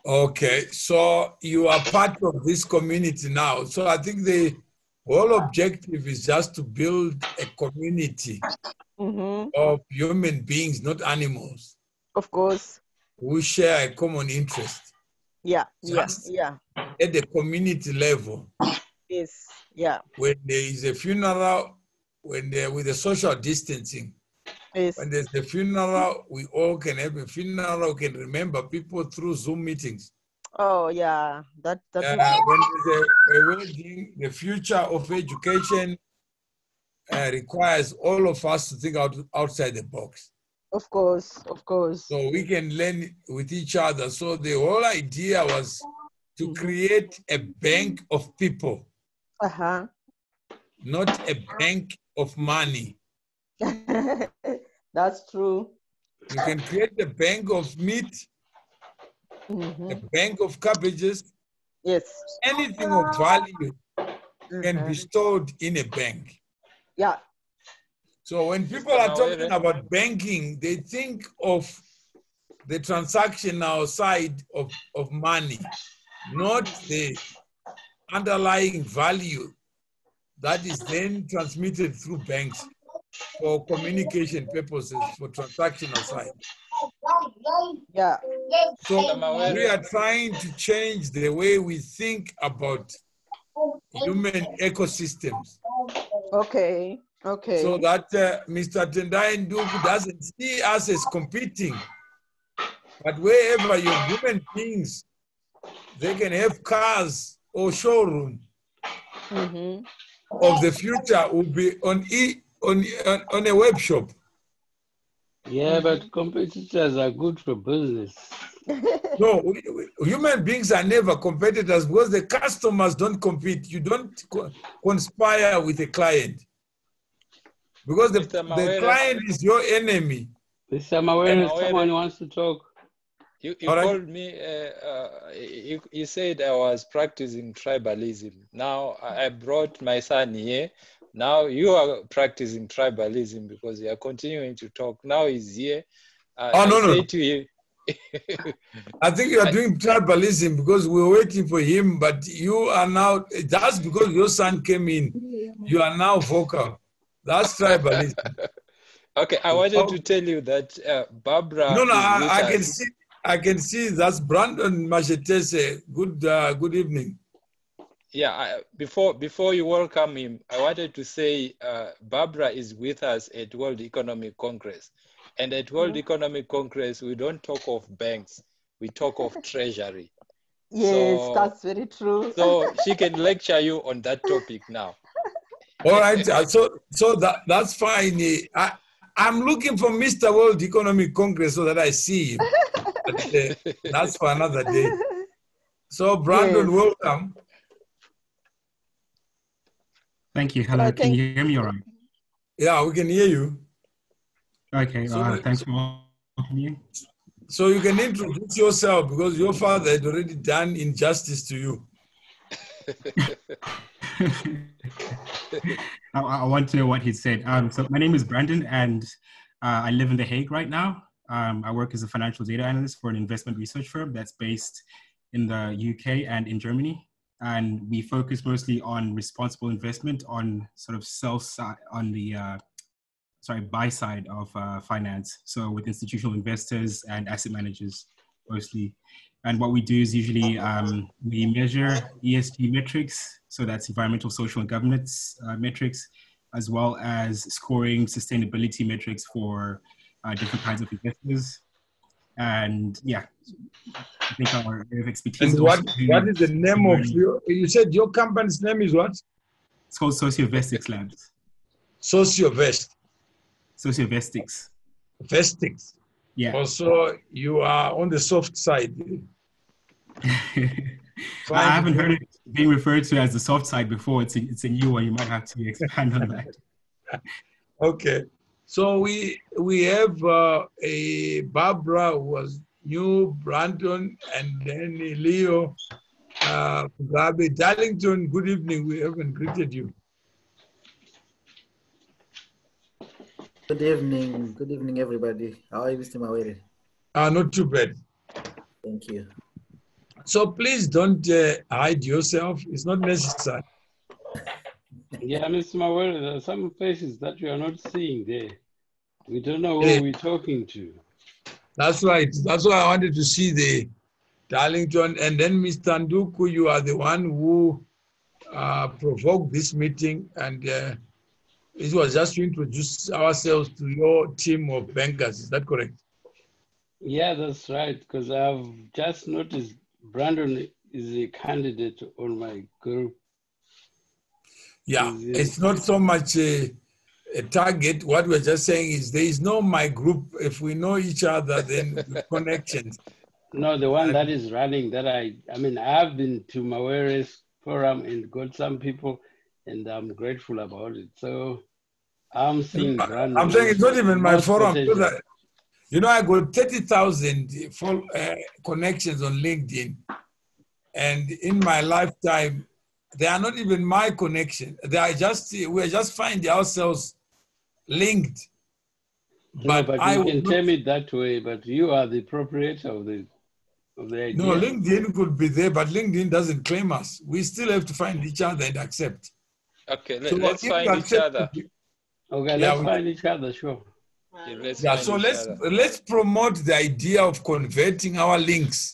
Okay, so you are part of this community now. So I think the whole objective is just to build a community of human beings, not animals, Of course. who share a common interest. Yeah, Just yeah. at the community level. Yes, yeah. When there is a funeral, with the social distancing, Yes. when there's a funeral, we all can have a funeral, we can remember people through Zoom meetings. Oh, yeah. That When there's a wedding, the future of education requires all of us to think outside the box. Of course, of course. So we can learn with each other. So the whole idea was to create a bank of people, not a bank of money. That's true. You can create a bank of meat, a bank of cabbages. Yes. Anything of value can be stored in a bank. Yeah. So when people are talking about banking, they think of the transactional side of money, not the underlying value that is then transmitted through banks for communication purposes, for transactional side. Yeah. So we are trying to change the way we think about human ecosystems. Okay. Okay. So that Mr. Tendai Ndugu doesn't see us as competing, but wherever your human beings, they can have cars or showroom of the future will be on a web shop. Yeah, but competitors are good for business. No, human beings are never competitors because the customers don't compete. You don't conspire with a client because the client is your enemy. Mr. Mawere, someone wants to talk. You called me, you said I was practicing tribalism. Now I brought my son here. Now you are practicing tribalism because you are continuing to talk. Now he's here. No. To you, I think you are doing tribalism because we're waiting for him, but you are now, that's because your son came in. You are now vocal. That's tribalism. Okay, I wanted to tell you that Barbara. No, I can see that's Brandon Machetese. Good evening. Yeah, before you welcome him, I wanted to say Barbara is with us at World Economic Congress. And at World Economic Congress, we don't talk of banks, we talk of treasury. Yes, so, that's very true. So she can lecture you on that topic now. All right, so that's fine. I'm looking for Mr. World Economic Congress so that I see him. But, that's for another day. So Brandon, welcome. Thank you. Hello, can you hear me all right? Yeah, we can hear you. Okay, thanks for welcoming me. So you can introduce yourself because your father had already done injustice to you. I want to know what he said. So my name is Brandon and I live in The Hague right now. I work as a financial data analyst for an investment research firm that's based in the UK and in Germany. And we focus mostly on responsible investment on sort of on the buy side of finance. So with institutional investors and asset managers mostly. And what we do is usually we measure ESG metrics. So that's environmental, social, and governance metrics, as well as scoring sustainability metrics for different kinds of investors. And yeah, I think our area of expertise. And what is the name of you said your company's name is what? It's called Sociovestics Labs. Sociovestics. Vestics. Yeah. Also, you are on the soft side. I haven't heard it being referred to as the soft side before. It's a new one. You might have to expand on that. Okay. So we have a Barbara who was new, Brandon, and then Leo, Gabi. Darlington, good evening. We haven't greeted you. Good evening, everybody. How are you, Mr. Mawere? Not too bad. Thank you. So please don't hide yourself. It's not necessary. Yeah, Mr. Mawere, there are some faces that we are not seeing there. We don't know who we're talking to. That's right. That's why I wanted to see the Darlington. And then Mr. Nduku, you are the one who provoked this meeting. And it was just to introduce ourselves to your team of bankers. Is that correct? Yeah, that's right. Because I've just noticed Brandon is a candidate on my group. Yeah, it's not so much a target. What we're just saying is there is no my group. If we know each other, then connections. No, the one that is running that I mean, I've been to Mawere's forum and got some people, and I'm grateful about it. So I'm seeing Brandon. I'm saying it's not even my forum. You know, I got 30,000 connections on LinkedIn. And in my lifetime, they are not even my connection. They are just, we're just finding ourselves linked. But you can tell me that way, but you are the proprietor of the idea. No, LinkedIn could be there, but LinkedIn doesn't claim us. We still have to find each other and accept. Okay, let's find each other. Okay, let's find each other, sure. Yeah, so let's promote the idea of converting our links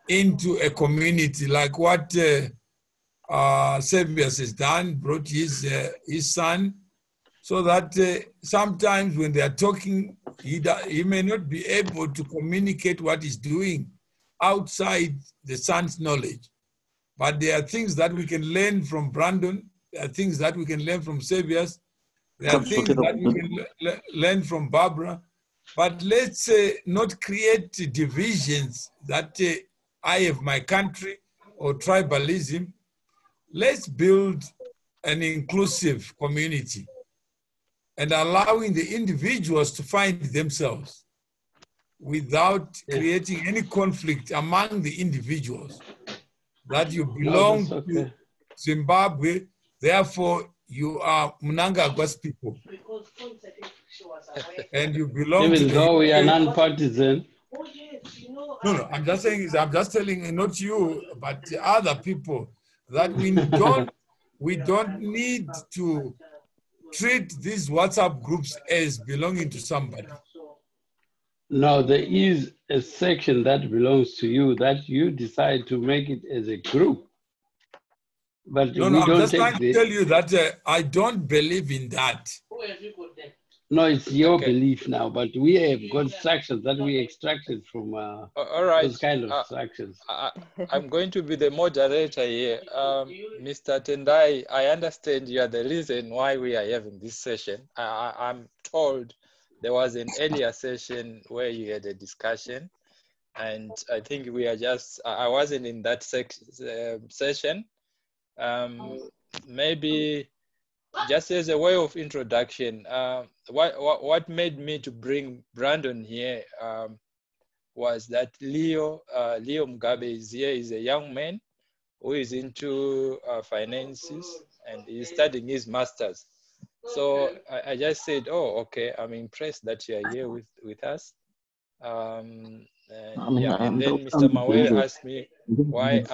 into a community like what Sevius has done, brought his son, so that sometimes when they are talking, he may not be able to communicate what he's doing outside the son's knowledge. But there are things that we can learn from Brandon, there are things that we can learn from Sevius, there are things that we can learn from Barbara. But let's not create divisions that I have my country or tribalism. Let's build an inclusive community and allowing the individuals to find themselves without creating any conflict among the individuals. That you belong to Zimbabwe, therefore you are Mnangagwa's people. And you belong even though we are non-partisan. No, I'm just saying, I'm just telling not you, but the other people that we don't need to treat these WhatsApp groups as belonging to somebody. No, there is a section that belongs to you that you decide to make it as a group. But no, I'm just trying to tell you that I don't believe in that. No, it's your belief now, but we have got structures that we extracted from all right. those kind of structures. I'm going to be the moderator here. Mr. Tendai, I understand you are the reason why we are having this session. I'm told there was an earlier session where you had a discussion, and I think we are just, I wasn't in that session. Maybe just as a way of introduction, what made me to bring Brandon here was that Leo Mugabe is here. He's a young man who is into finances and he's studying his master's. So I just said, oh, okay, I'm impressed that you are here with us. And then Mr. Mawere asked me why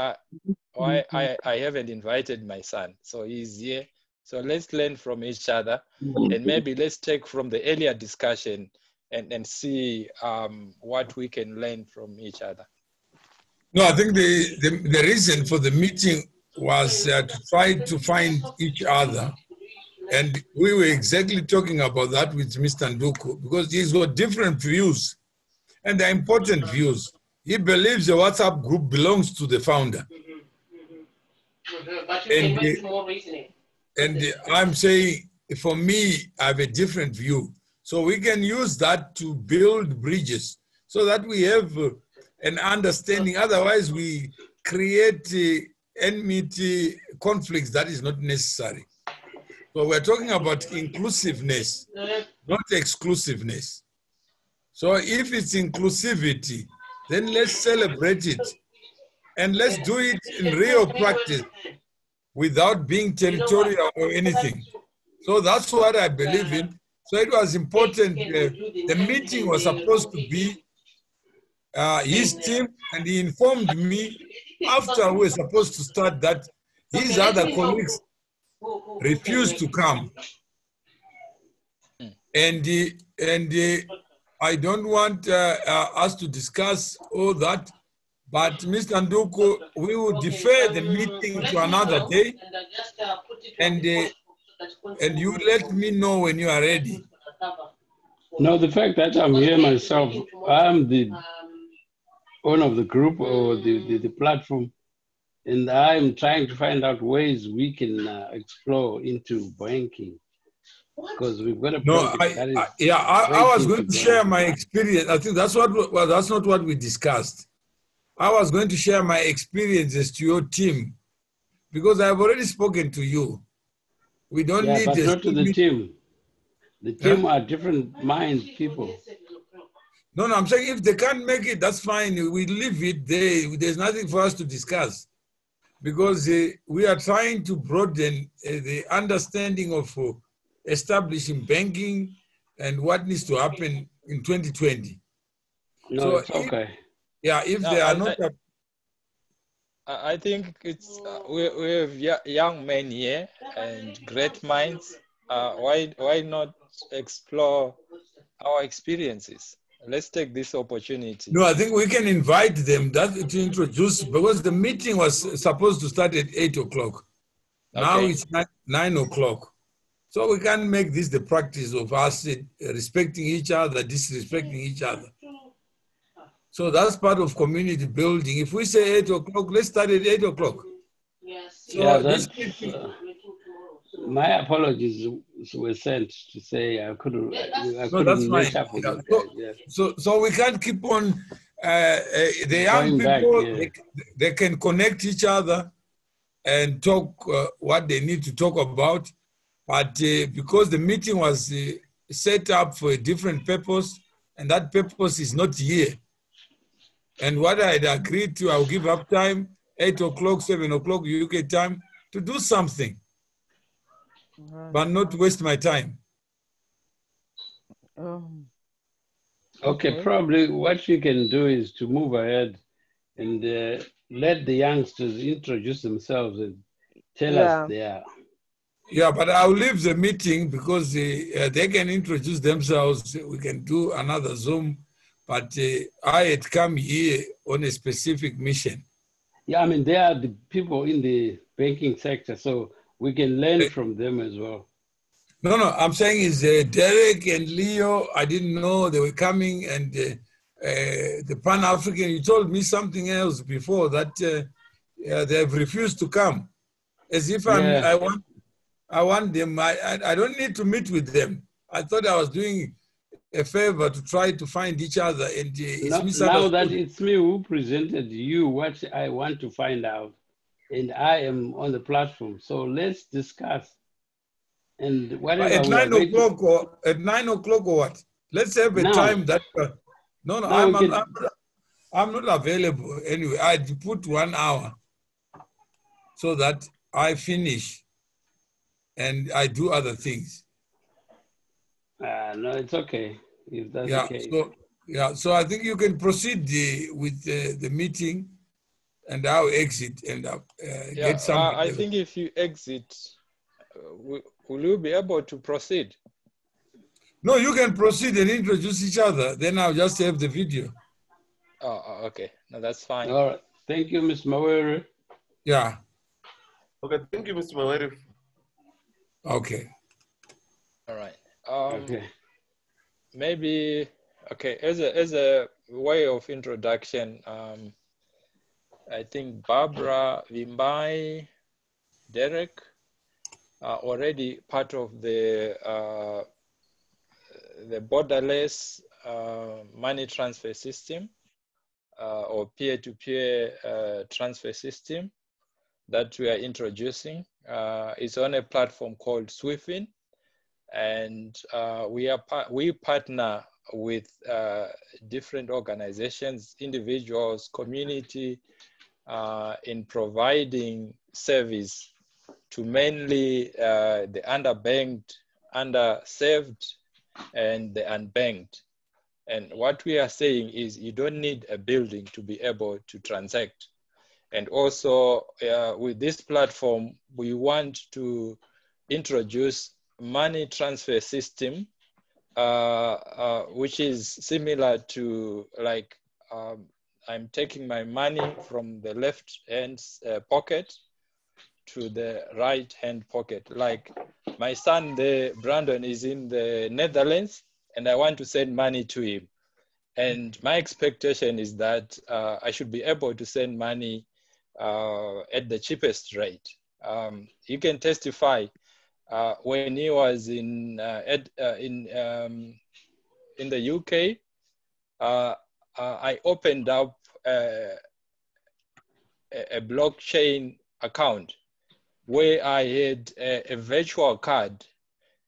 I haven't invited my son. So he's here. So let's learn from each other, and maybe let's take from the earlier discussion and see what we can learn from each other. No, I think the reason for the meeting was to try to find each other. And we were exactly talking about that with Mr. Nduku, because he's got different views, and they're important views. He believes the WhatsApp group belongs to the founder. And I'm saying, for me, I have a different view. So we can use that to build bridges so that we have an understanding. Otherwise, we create enmity, conflicts that is not necessary. So we're talking about inclusiveness, not exclusiveness. So if it's inclusivity, then let's celebrate it. And let's do it in real practice without being territorial or anything. So that's what I believe in. So it was important. The meeting was supposed to be his team, and he informed me after we're supposed to start that, his other colleagues refused to come. And I don't want us to discuss all that, but Mr. Nduku, we will defer the meeting to another day, and you let me know when you are ready. No, the fact that I'm here myself, I'm the owner of the group or the platform, and I'm trying to find out ways we can explore into banking. Because we've got a project I was going to share my experience. I think that's that's not what we discussed. I was going to share my experiences to your team because I've already spoken to you. We don't need but not to the team. The team are different mind people. No, I'm saying if they can't make it, that's fine. We leave it there. There's nothing for us to discuss because we are trying to broaden the understanding of establishing banking and what needs to happen in 2020. No, so it's okay. If they are not... I think it's we have young men here and great minds. Why not explore our experiences? Let's take this opportunity. No, I think we can invite them to introduce, because the meeting was supposed to start at 8 o'clock. Now it's 9 o'clock. So we can't make this the practice of us respecting each other, disrespecting each other. So that's part of community building. If we say 8 o'clock, let's start at 8 o'clock. So my apologies were sent to say I couldn't match up with So we can't keep on, the young people, they can connect each other and talk what they need to talk about. But because the meeting was set up for a different purpose, and that purpose is not here. And what I had agreed to, I'll give up time, 8 o'clock, 7 o'clock UK time, to do something, but not waste my time. Okay, probably what you can do is to move ahead and let the youngsters introduce themselves and tell us they are. Yeah, but I'll leave the meeting because they can introduce themselves. We can do another Zoom, but I had come here on a specific mission. Yeah, I mean, they are the people in the banking sector, so we can learn from them as well. No, I'm saying is Derek and Leo, I didn't know they were coming, and the Pan-African, you told me something else before that they have refused to come. As if I want them, I don't need to meet with them. I thought I was doing a favor to try to find each other, and now that it's me who presented you what I want to find out, and I am on the platform, so let's discuss. And whatever at 9 o'clock or at 9 o'clock or what? Let's have a time that I'm not available anyway. I put 1 hour so that I finish and I do other things. No, it's okay if that's the case. So I think you can proceed with the meeting, and I'll exit and get some. I think if you exit, will you be able to proceed? No, you can proceed and introduce each other. Then I'll just have the video. Oh, okay. No, that's fine. All right. Thank you, Mr. Mawere. Yeah. Okay, thank you, Mr. Mawere. Okay. All right. Okay. Maybe, okay, as a way of introduction, I think Barbara, Vimbai, Derek are already part of the borderless money transfer system or peer-to-peer transfer system that we are introducing. It's on a platform called Swifin, and we partner with different organizations, individuals, community, in providing service to mainly the underbanked, underserved, and the unbanked. And what we are saying is you don't need a building to be able to transact. And also with this platform, we want to introduce money transfer system, which is similar to like, I'm taking my money from the left hand pocket to the right hand pocket. Like my son, Brandon, is in the Netherlands, and I want to send money to him. And my expectation is that I should be able to send money at the cheapest rate. You can testify when he was in the UK, I opened up a blockchain account where I had a virtual card,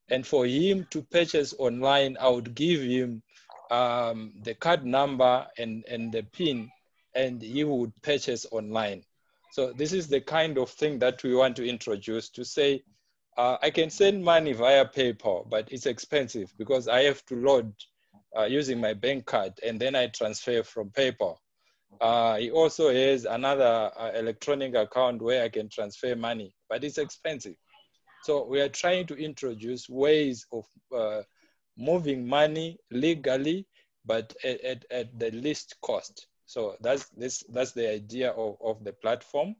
and for him to purchase online, I would give him the card number and the PIN, and he would purchase online. So this is the kind of thing that we want to introduce, to say, I can send money via PayPal, but it's expensive because I have to load using my bank card, and then I transfer from PayPal. He also has another electronic account where I can transfer money, but it's expensive. So we are trying to introduce ways of moving money legally, but at the least cost. So that's the idea of the platform.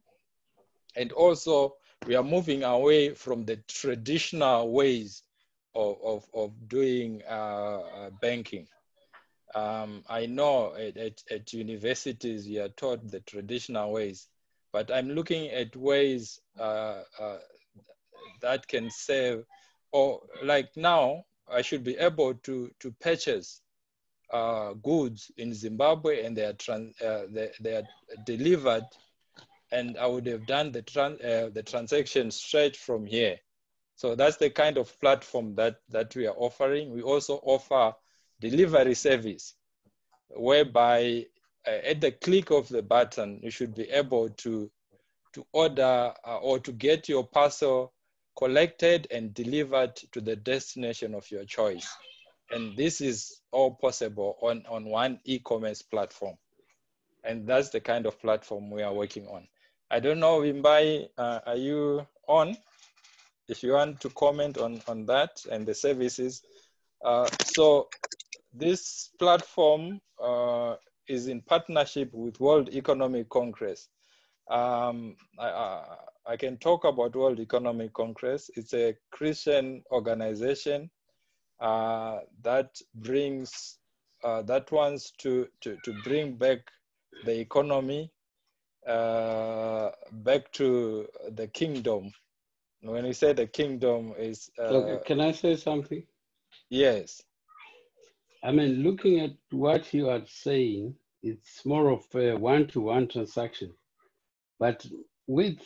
And also we are moving away from the traditional ways of doing banking. I know at universities you are taught the traditional ways, but I'm looking at ways that can save, or like now, I should be able to purchase goods in Zimbabwe, and they are delivered, and I would have done the transaction straight from here. So that's the kind of platform that we are offering. We also offer delivery service, whereby at the click of the button, you should be able to order or to get your parcel collected and delivered to the destination of your choice. And this is all possible on one e-commerce platform. And that's the kind of platform we are working on. I don't know, Wimbai, are you on? If you want to comment on that and the services. So this platform is in partnership with World Economic Congress. I can talk about World Economic Congress. It's a Christian organization that brings, that wants to bring back the economy back to the kingdom. When we say the kingdom is... Okay, can I say something? Yes. I mean, looking at what you are saying, it's more of a one-to-one transaction. But with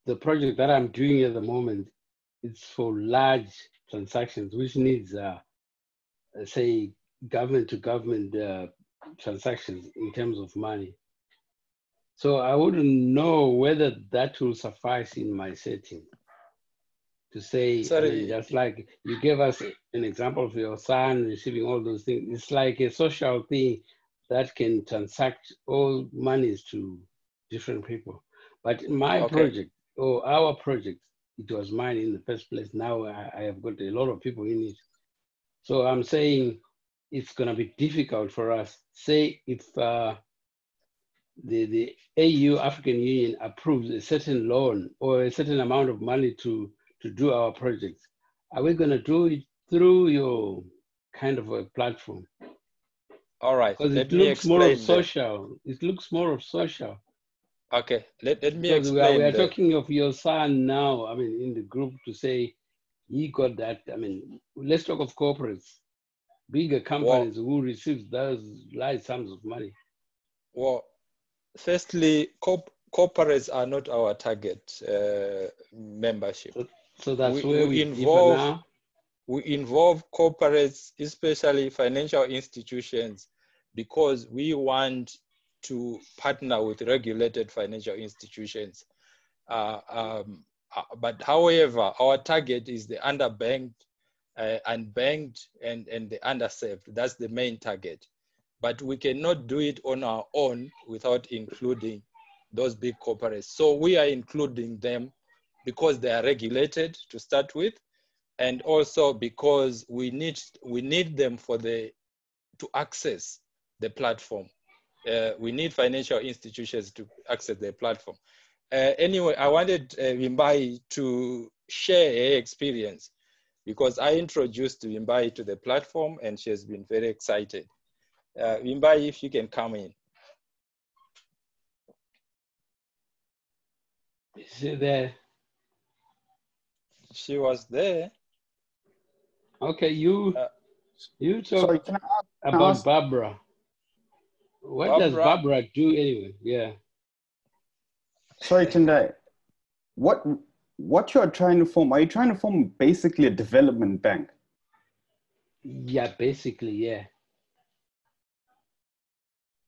the project that I'm doing at the moment, it's for large transactions, which needs, say, government-to-government transactions in terms of money. So I wouldn't know whether that will suffice in my setting. To say, sorry. I mean, just like you gave us an example of your son receiving all those things, it's like a social thing that can transact all monies to different people. But in my project, or our project, it was mine in the first place. Now I have got a lot of people in it. So I'm saying it's gonna be difficult for us. Say if the AU, African Union, approves a certain loan or a certain amount of money to do our projects, are we going to do it through your kind of a platform? All right. Because it looks more of social. It looks more of social. Okay. Let me explain. We are talking of your son now. I mean, in the group to say he got that. I mean, let's talk of corporates, bigger companies who receive those large sums of money. Well, firstly, corporates are not our target membership. So that's where we involve now. We involve corporates, especially financial institutions, because we want to partner with regulated financial institutions. But however, our target is the underbanked, unbanked, and the underserved. That's the main target. But we cannot do it on our own without including those big corporates. So we are including them because they are regulated to start with, and also because we need them to access the platform. We need financial institutions to access the platform. Anyway, I wanted Wimbai to share her experience because I introduced Wimbai to the platform and she has been very excited. Wimbai, if you can come in. Is she there? She was there. Okay, you talk Sorry, can I about ask? Barbara. What does Barbara do anyway? Yeah. Sorry, Tendai. What you're trying to form? Are you trying to form basically a development bank? Yeah, basically, yeah.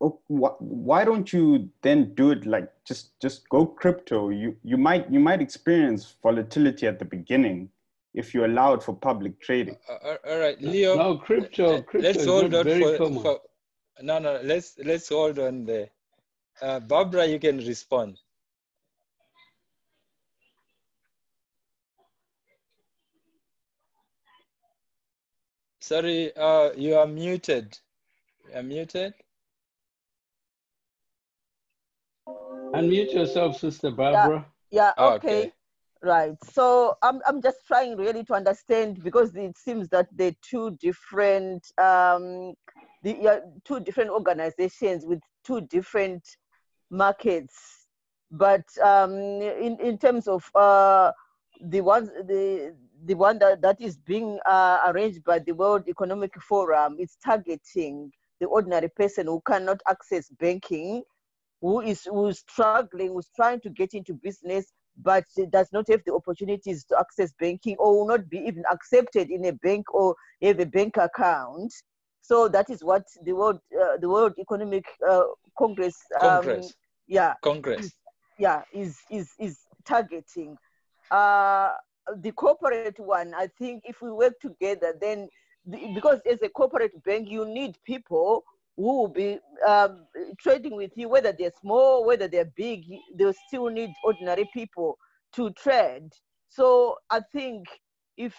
Oh, why don't you then do it like just go crypto? You might experience volatility at the beginning if you allow it for public trading. All right, Leo. No, crypto let's is hold not on very common. No, let's hold on there. Barbara, you can respond. Sorry, you are muted. You are muted. Unmute yourself, Sister Barbara. Yeah, Oh, okay. Right. So I'm just trying really to understand, because it seems that they're two different two different organizations with two different markets. But in terms of the one that is being arranged by the World Economic Forum, it's targeting the ordinary person who cannot access banking, who's struggling, who's trying to get into business, but does not have the opportunities to access banking, or will not be even accepted in a bank or have a bank account. So that is what the World Economic Congress is targeting. The corporate one, I think if we work together, then because as a corporate bank, you need people who will be trading with you, whether they're small, whether they're big, they'll still need ordinary people to trade. So I think if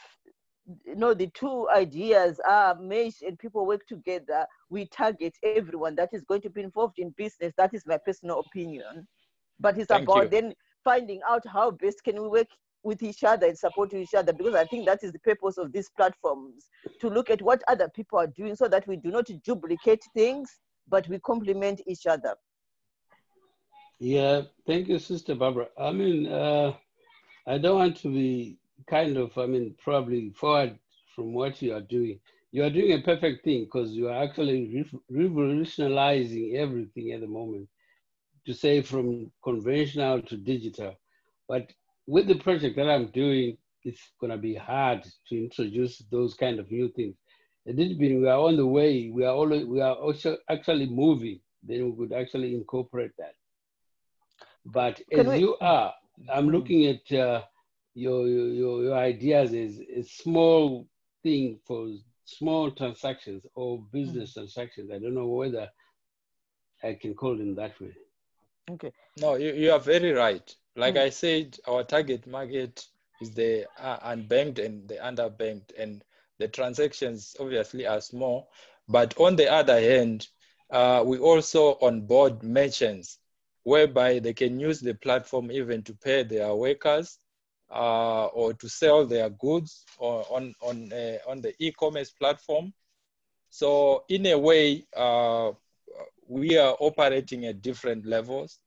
the two ideas are meshed and people work together, we target everyone that is going to be involved in business. That is my personal opinion. But it's about then finding out how best can we work with each other and support each other, because I think that is the purpose of these platforms, to look at what other people are doing so that we do not duplicate things, but we complement each other. Yeah, thank you, Sister Barbara. I mean, I don't want to be probably forward from what you are doing. You are doing a perfect thing, because you are actually revolutionizing everything at the moment, to say from conventional to digital. But with the project that I'm doing, it's going to be hard to introduce those kind of new things. We are on the way. We are also actually moving. Then we could actually incorporate that. But you are, I'm looking at your ideas as a small thing for small transactions or business transactions. I don't know whether I can call them that way. Okay. No, you are very right. Like I said, our target market is the unbanked and the underbanked, and the transactions obviously are small. But on the other hand, we also onboard merchants, whereby they can use the platform even to pay their workers or to sell their goods on the e-commerce platform. So in a way, we are operating at different levels.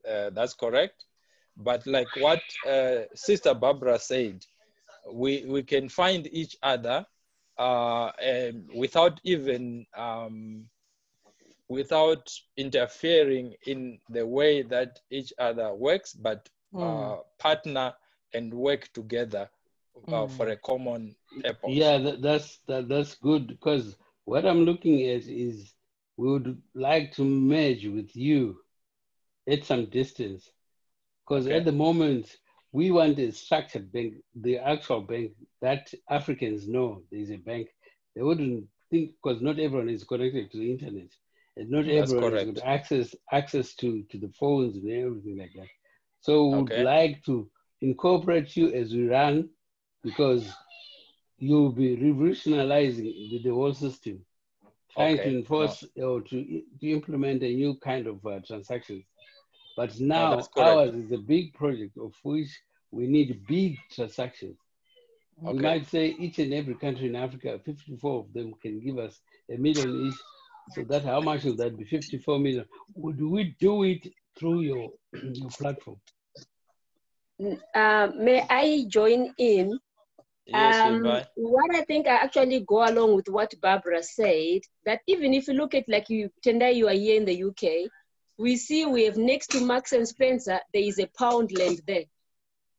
That's correct. But like what Sister Barbara said, we can find each other without even without interfering in the way that each other works, but partner and work together for a common purpose. Yeah, that's good, because what I'm looking at is we would like to merge with you at some distance, because at the moment we want a structured bank, the actual bank that Africans know there's a bank. They wouldn't think, because not everyone is connected to the internet. And not everyone has got access to the phones and everything like that. So we would like to incorporate you as we run, because you'll be revolutionizing the whole system, trying to enforce or to implement a new kind of transactions. But now ours is a big project of which we need big transactions. We might say each and every country in Africa, 54 of them can give us $1 million each. So that, how much will that be? 54 million. Would we do it through your platform? May I join in? Yes, what I think I actually go along with what Barbara said, that even if you look at like Tendai, you are here in the UK, we see we have next to Marks and Spencer, there is a Poundland there.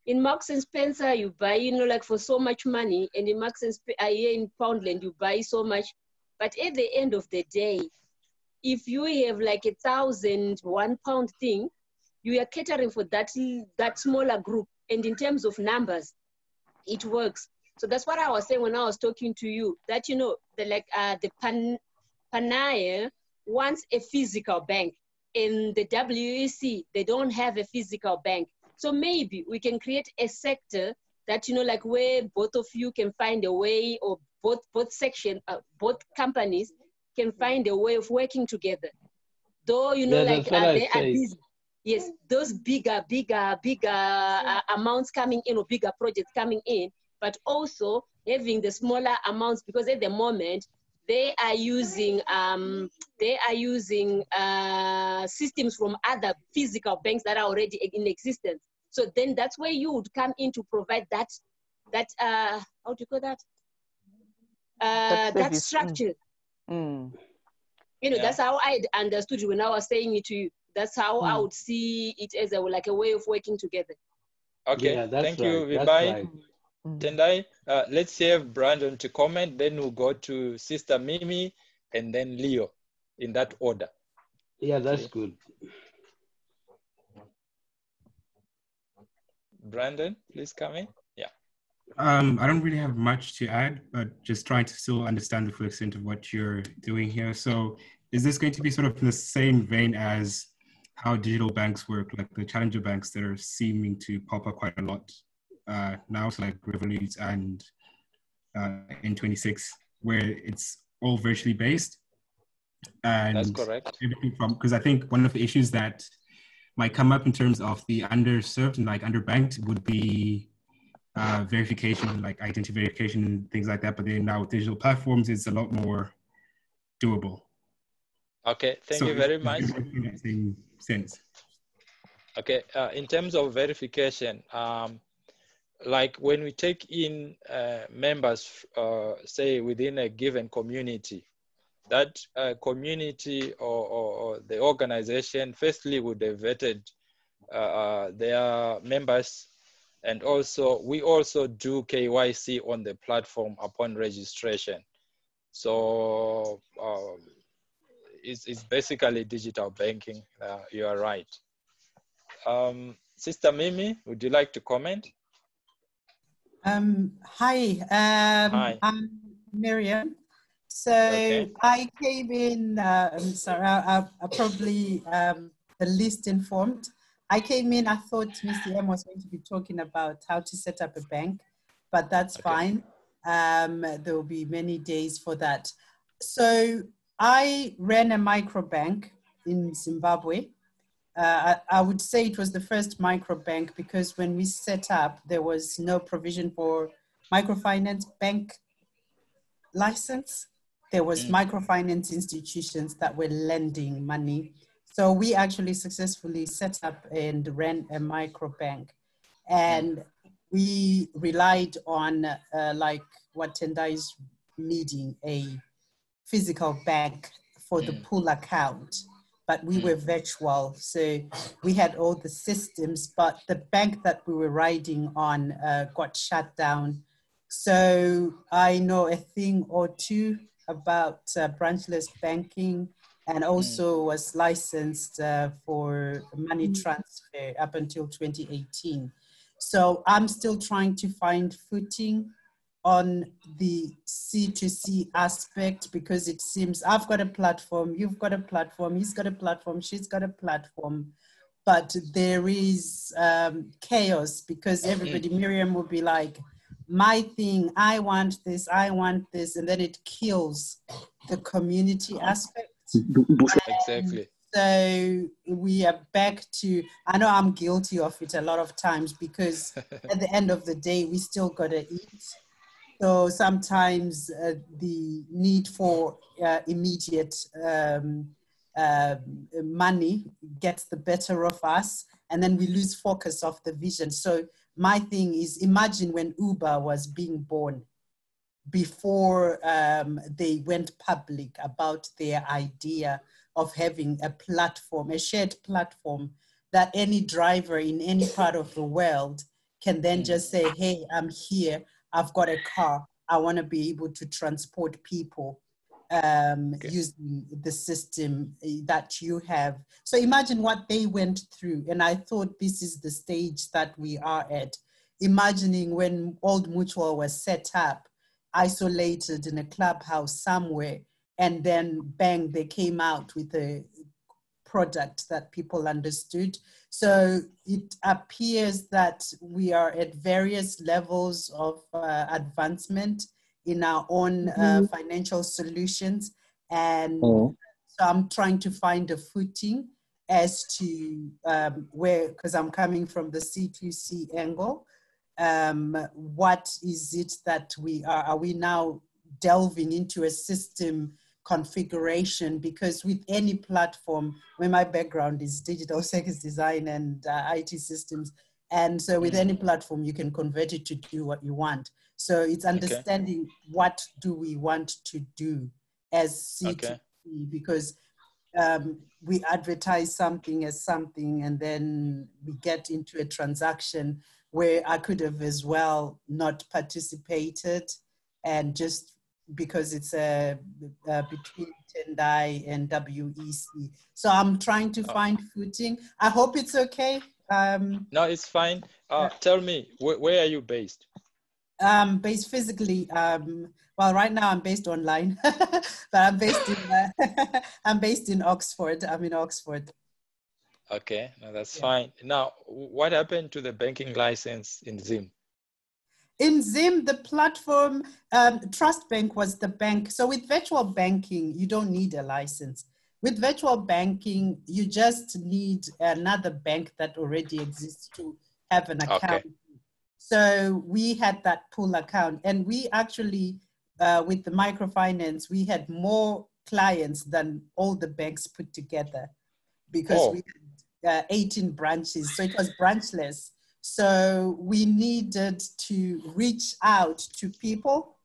In Marks and Spencer, you buy, like for so much money, and in Marks and Spencer, here in Poundland, you buy so much. But at the end of the day, if you have like 1,000 £1 thing, you are catering for that smaller group. And in terms of numbers, it works. So that's what I was saying when I was talking to you, that, the Panaya wants a physical bank. In the WEC, they don't have a physical bank. So maybe we can create a sector that, like where both of you can find a way, or both companies can find a way of working together. Though, they are busy. Yes, those bigger amounts coming in, or bigger projects coming in, but also having the smaller amounts, because at the moment they are using systems from other physical banks that are already in existence. So then that's where you would come in to provide that how do you call that? That structure. That's how I understood you when I was saying it to you. That's how I would see it, as like a way of working together. Okay, yeah, thank you, Vibai. Tendai, let's have Brandon to comment, then we'll go to Sister Mimi, and then Leo, in that order. Yeah, that's good. Brandon, please come in. Yeah. I don't really have much to add, but just trying to still understand the full extent of what you're doing here. So is this going to be sort of in the same vein as how digital banks work, like the challenger banks that are seeming to pop up quite a lot now, so like Revolut and N26, where it's all virtually based? And that's correct. Because I think one of the issues that might come up in terms of the underserved and like underbanked would be verification, like identity verification and things like that. But then now with digital platforms, it's a lot more doable. Okay, thank you very much. In that same sense. Okay, in terms of verification, like when we take in members, say within a given community, that community or the organization firstly would have vetted their members, and also we also do KYC on the platform upon registration. So it's basically digital banking. You are right. Sister Mimi, would you like to comment? Hi. Hi. I'm Miriam. So I came in, sorry, I'm probably the least informed. I came in, I thought Mr. M was going to be talking about how to set up a bank, but that's fine. There will be many days for that. So I ran a micro bank in Zimbabwe. I would say it was the first micro bank, because when we set up, there was no provision for microfinance bank license. There was microfinance institutions that were lending money. So we actually successfully set up and ran a micro bank. And we relied on like what Tendai is needing, a physical bank for the pool account, but we were virtual. So we had all the systems, but the bank that we were riding on got shut down. So I know a thing or two about branchless banking, and also was licensed for money transfer up until 2018. So I'm still trying to find footing on the C2C aspect, because it seems I've got a platform, you've got a platform, he's got a platform, she's got a platform, but there is chaos because everybody, Miriam will be like, my thing, I want this, and then it kills the community aspect. Exactly. So we are back to, I know I'm guilty of it a lot of times because at the end of the day, we still gotta eat. So sometimes the need for immediate money gets the better of us, and then we lose focus of the vision. So my thing is, imagine when Uber was being born, before they went public about their idea of having a platform, a shared platform that any driver in any part of the world can then just say, hey, I'm here, I've got a car, I want to be able to transport people using the system that you have. So imagine what they went through. And I thought this is the stage that we are at. Imagining when Old Mutual was set up, isolated in a clubhouse somewhere, and then bang, they came out with a product that people understood. So it appears that we are at various levels of advancement in our own financial solutions. And so I'm trying to find a footing as to where, because I'm coming from the C2C angle, what is it that we are we now delving into a system configuration? Because with any platform, where my background is digital circuits design and IT systems, and so with any platform you can convert it to do what you want. So it's understanding what do we want to do as C2C, because we advertise something as something, and then we get into a transaction where I could have as well not participated, and just because it's between Tendai and WEC. So I'm trying to find footing. I hope it's okay. No, it's fine. Tell me, where are you based? Based physically, well, right now I'm based online, but I'm based in I'm based in Oxford. I'm in Oxford. Okay, no, that's fine. Now, what happened to the banking license in Zim? In Zim, the platform, Trust Bank was the bank. So with virtual banking, you don't need a license. With virtual banking, you just need another bank that already exists to have an account. Okay. So we had that pool account, and we actually, with the microfinance, we had more clients than all the banks put together, because we had 18 branches. So it was branchless. So we needed to reach out to people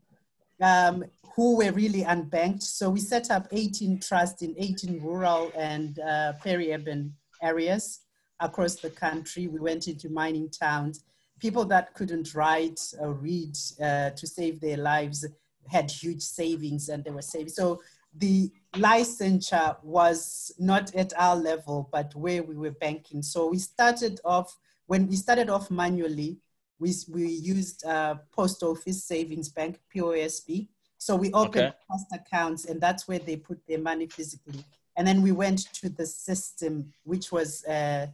who were really unbanked. So we set up 18 trusts in 18 rural and peri-urban areas across the country. We went into mining towns. People that couldn't write or read to save their lives had huge savings, and they were saving. So the licensure was not at our level, but where we were banking. So we started off, when we started off manually, we used Post Office Savings Bank, POSB. So we opened trust accounts, and that's where they put their money physically. And then we went to the system, which was an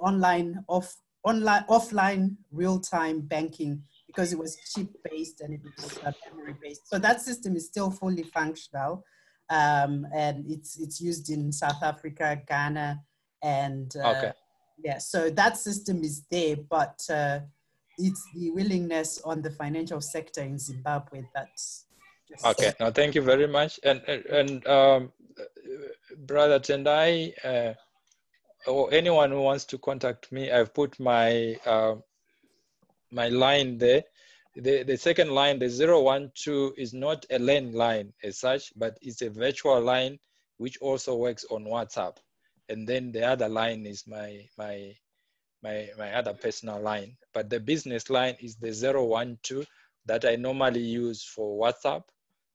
online, offline, real-time banking, because it was chip-based and it was memory-based. So that system is still fully functional, and it's used in South Africa, Ghana, and yeah, so that system is there, but it's the willingness on the financial sector in Zimbabwe that's just... Okay, now thank you very much. And Brother Tendai, or anyone who wants to contact me, I've put my my line there. The second line, the 012, is not a landline as such, but it's a virtual line which also works on WhatsApp. And then the other line is my other personal line. But the business line is the 012 that I normally use for WhatsApp,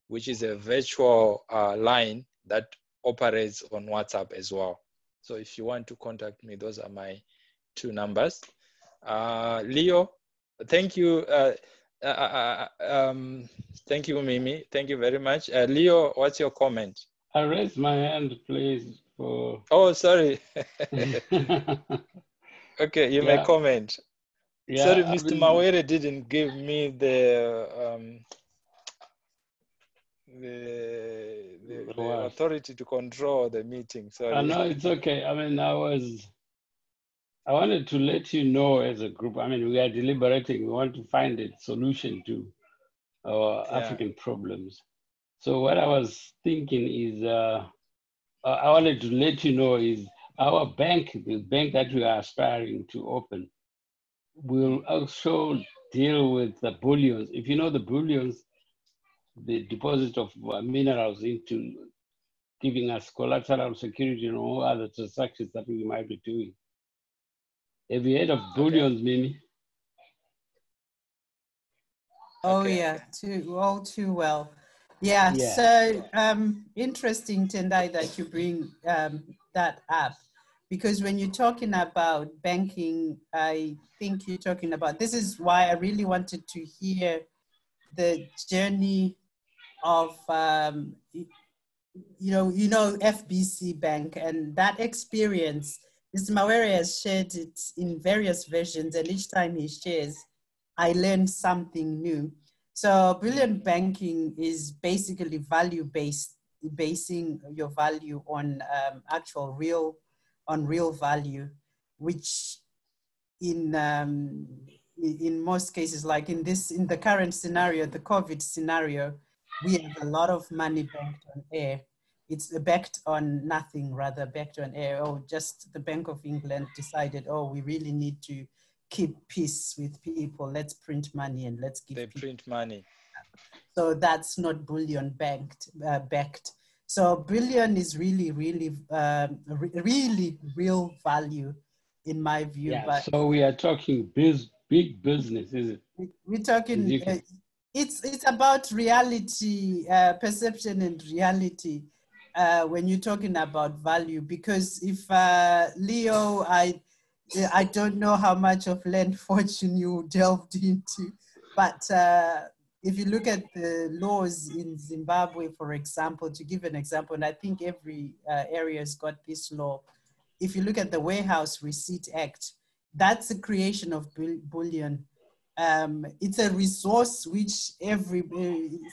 which is a virtual line that operates on WhatsApp as well. So if you want to contact me, those are my two numbers. Leo, Thank you. Thank you, Mimi. Thank you very much. Leo, what's your comment? I raised my hand, please. For... Oh, sorry. Okay, you may comment. Yeah, Sorry, Mr. Mawere didn't give me the authority to control the meeting. Sorry. No, it's okay. I mean, I wanted to let you know as a group, I mean, we are deliberating. We want to find a solution to our African problems. So what I was thinking is, I wanted to let you know is our bank, the bank that we are aspiring to open, will also deal with the bullions. If you know the bullions, the deposit of minerals into giving us collateral security and all other transactions that we might be doing. Have you heard of bullions, Mimi? Oh yeah, all too well. Yeah. So interesting, Tendai, that you bring that up, because when you're talking about banking, I think you're talking about, this is why I really wanted to hear the journey of you know FBC Bank and that experience. Mr. Mawere has shared it in various versions, and each time he shares, I learned something new. So Brilliant Banking is basically value-based, basing your value on actual real value, which in most cases, like in the current scenario, the COVID scenario, we have a lot of money banked on air. It's backed on nothing, rather backed on air. Oh, just the Bank of England decided, oh, we really need to keep peace with people. Let's print money and let's give people. Print money. So that's not bullion backed. So bullion is really, really, really real value, in my view. Yeah, but so we are talking big business, is it? We're talking, it's about reality, perception and reality when you're talking about value. Because if Leo, I don't know how much of land fortune you delved into, but if you look at the laws in Zimbabwe, for example, to give an example, and I think every area has got this law. If you look at the Warehouse Receipt Act, that's the creation of bullion. It's a resource which every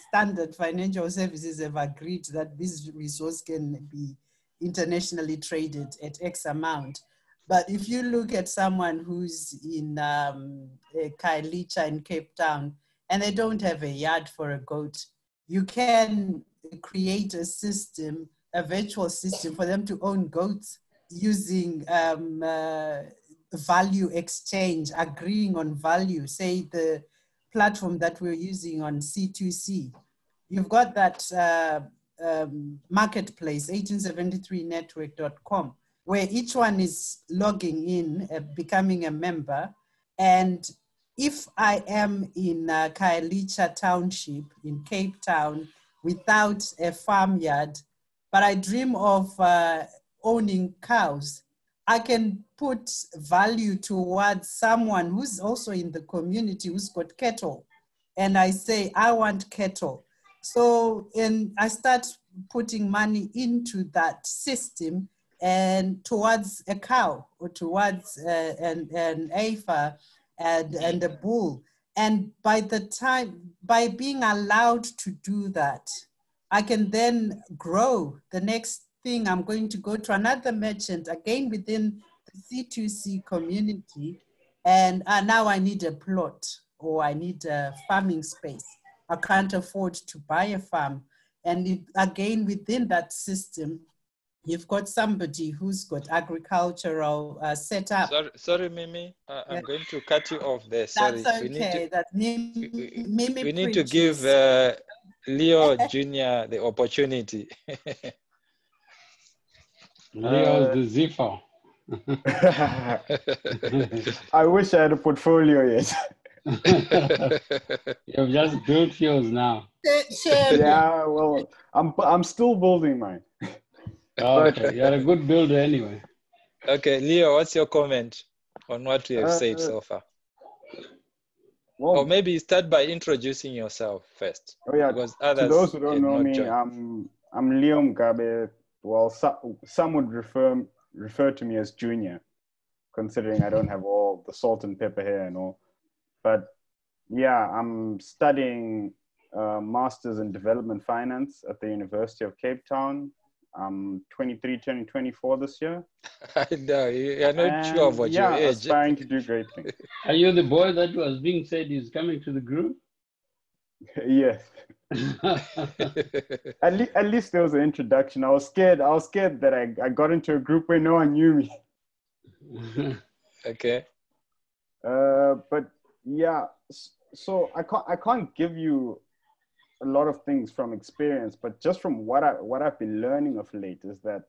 standard financial services have agreed that this resource can be internationally traded at X amount. But if you look at someone who's in Khayelitsha in Cape Town and they don't have a yard for a goat, you can create a system, a virtual system for them to own goats using value exchange, agreeing on value, say the platform that we're using on C2C. You've got that marketplace, 1873network.com, where each one is logging in, becoming a member. And if I am in Khayelitsha Township in Cape Town without a farmyard, but I dream of owning cows, I can put value towards someone who's also in the community who's got cattle. And I say, I want cattle. So I start putting money into that system and towards a cow or towards an heifer and a bull. And by being allowed to do that, I can then grow. The next thing, I'm going to go to another merchant, again within the C2C community, and now I need a plot or I need a farming space. I can't afford to buy a farm. And again, within that system, you've got somebody who's got agricultural setup. Sorry, Mimi, I'm going to cut you off there. Sorry. That's okay. We need to give Leo Jr. the opportunity. Leo's the Ziffer. I wish I had a portfolio yet. You've just built yours now. Yeah, well, I'm still building mine. Okay, you're a good builder anyway. Okay, Leo, what's your comment on what we have said so far? Or maybe start by introducing yourself first. Oh yeah, because others to those who don't know me, join. I'm Leo Mugabe. Well, some would refer to me as Junior, considering I don't have all the salt and pepper hair and all. But yeah, I'm studying Masters in Development Finance at the University of Cape Town. I'm 23, turning 24 this year. No, you're not sure about your age. Aspiring to do great things. Are you the boy that was being said is coming to the group? Yes. At least there was an introduction. I was scared that I got into a group where no one knew me. Okay. But yeah, so I can't give you a lot of things from experience, but just from what I've been learning of late is that,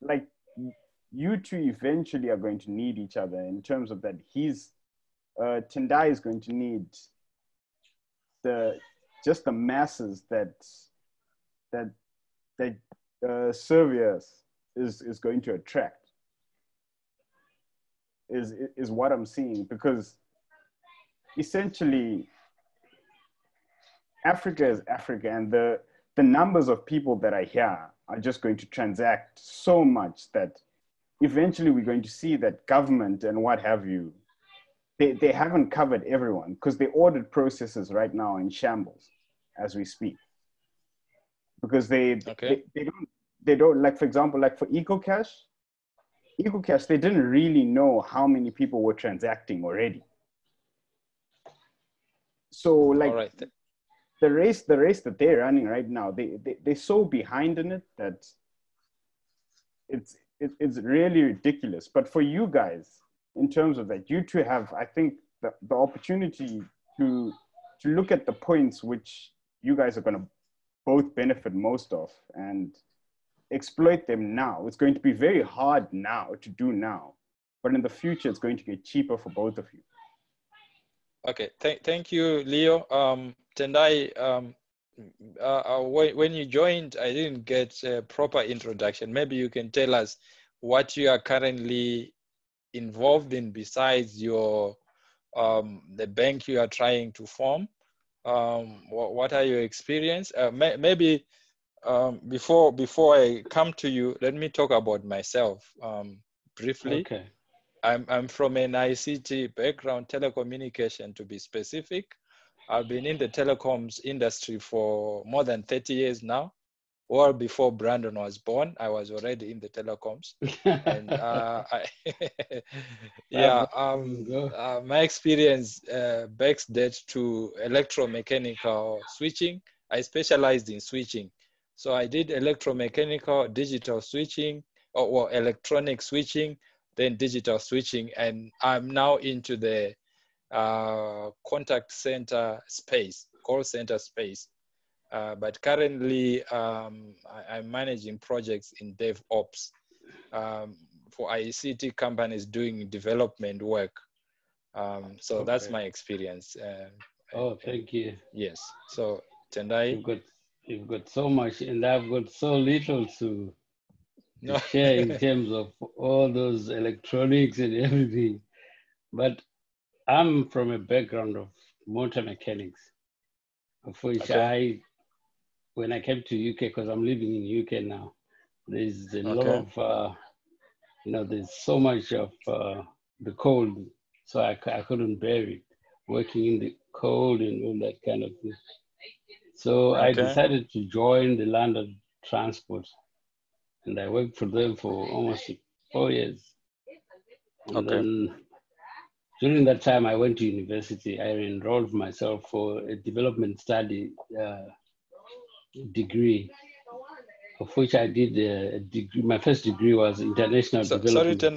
like, you two eventually are going to need each other in terms of that. Tendai is going to need the masses that Servius is going to attract. Is what I'm seeing, because essentially Africa is Africa, and the numbers of people that are here are just going to transact so much that eventually we're going to see that government and what have you, they haven't covered everyone, because the audit processes right now are in shambles as we speak. Because they don't, like, for example, like for EcoCash, they didn't really know how many people were transacting already. So like, right. the race that they're running right now, they're so behind in it that it's really ridiculous. But for you guys, in terms of that, you two have, I think, the opportunity to look at the points which you guys are going to both benefit most of and exploit them now. It's going to be very hard now to do now, but in the future, it's going to get cheaper for both of you. Okay, thank you, Leo. Tendai, when you joined, I didn't get a proper introduction. Maybe you can tell us what you are currently involved in besides your the bank you are trying to form. What are your experience? Maybe before I come to you, let me talk about myself briefly. Okay. I'm from an ICT background, telecommunication to be specific. I've been in the telecoms industry for more than 30 years now. Well before Brandon was born, I was already in the telecoms. And my experience backs that to electromechanical switching. I specialized in switching. So I did electromechanical, digital switching, or electronic switching, then digital switching, and I'm now into the contact center space, call center space. But currently, I'm managing projects in DevOps for ICT companies doing development work. So that's my experience. Thank you. Yes. So Tendai, you've got so much, and I've got so little to share in terms of all those electronics and everything. But I'm from a background of motor mechanics, of which when I came to UK, because I'm living in UK now, there's a lot of, there's so much of the cold, so I couldn't bear it, working in the cold and all that kind of thing. So I decided to join the London Transport, and I worked for them for almost 4 years. And then during that time, I went to university. I enrolled myself for a development study degree, of which I did a degree. My first degree was international development.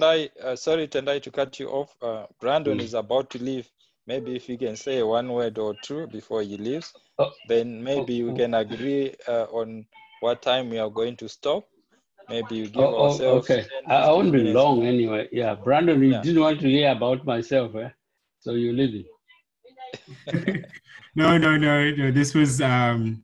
Sorry, Tendai, to cut you off. Brandon is about to leave. Maybe if you can say one word or two before he leaves, then maybe we can agree on what time we are going to stop. Maybe you give ourselves. Okay, I won't be long anyway. Yeah, Brandon, you didn't want to hear about myself, so you're leaving. No. This was planned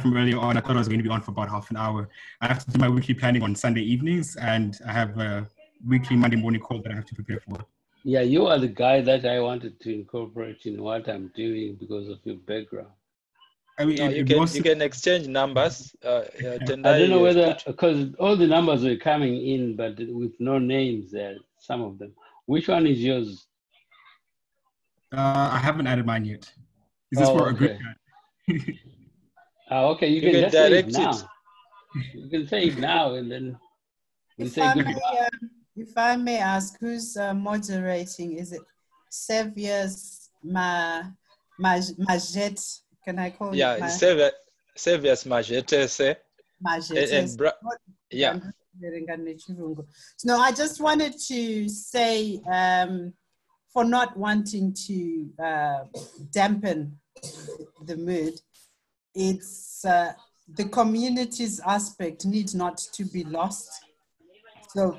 from earlier on. I thought I was going to be on for about half an hour. I have to do my weekly planning on Sunday evenings, and I have a weekly Monday morning call that I have to prepare for. Yeah, you are the guy that I wanted to incorporate in what I'm doing because of your background. I mean, No, you can exchange numbers. Tendai, I don't know whether, because all the numbers were coming in, but with no names there, some of them. Which one is yours? I haven't added mine yet. Is this for a group chat? Okay, you can just say it now. You can say it now and then we say good. If I may ask, who's moderating? Is it Sevius Majet? Can I call you? Yeah, Sevius Majetese. Majetese. Yeah. No, I just wanted to say, for not wanting to dampen the mood, it's the community's aspect needs not to be lost. So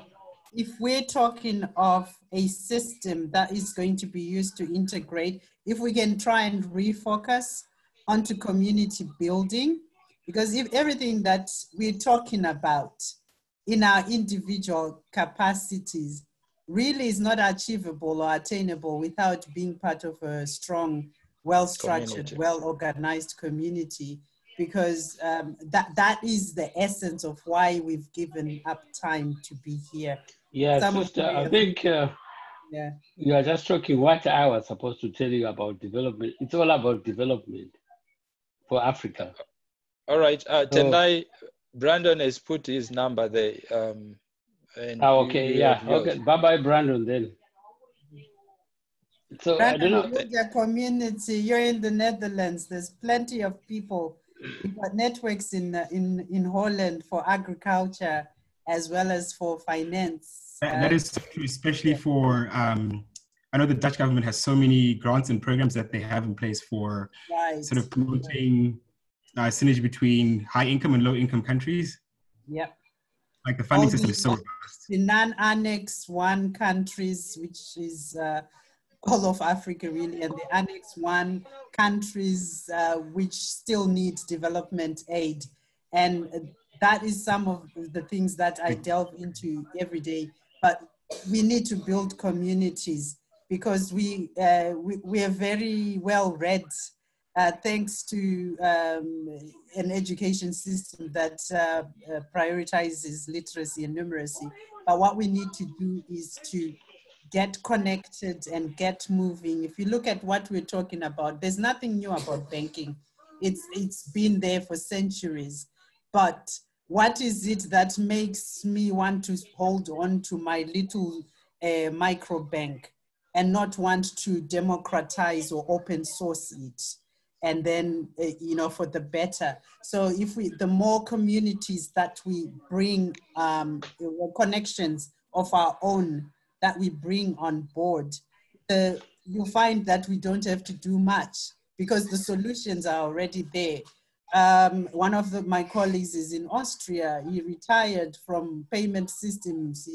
if we're talking of a system that is going to be used to integrate, if we can try and refocus onto community building, because if everything that we're talking about in our individual capacities really is not achievable or attainable without being part of a strong, well-structured, well-organized community, because that is the essence of why we've given up time to be here. Yeah, sister, I think you are just talking what I was supposed to tell you about development. It's all about development for Africa. All right, Tendai, Brandon has put his number there. Okay, okay. Bye-bye, Brandon, then. So Brandon, I don't know. Your community, you're in the Netherlands. There's plenty of people. We've got networks in Holland for agriculture as well as for finance. That is true, especially for, I know the Dutch government has so many grants and programs that they have in place for sort of promoting synergy between high income and low income countries. Yep. Like the funding system is so robust. The non-Annex 1 countries, which is all of Africa really, and the Annex 1 countries which still need development aid. And that is some of the things that I delve into every day. But we need to build communities because we are very well read thanks to an education system that prioritizes literacy and numeracy. But what we need to do is to get connected and get moving. If you look at what we're talking about, there's nothing new about banking. It's been there for centuries. But what is it that makes me want to hold on to my little micro bank and not want to democratize or open source it? And then, for the better. So if the more communities that we bring, connections of our own that we bring on board, you'll find that we don't have to do much because the solutions are already there. One of my colleagues is in Austria. He retired from payment systems,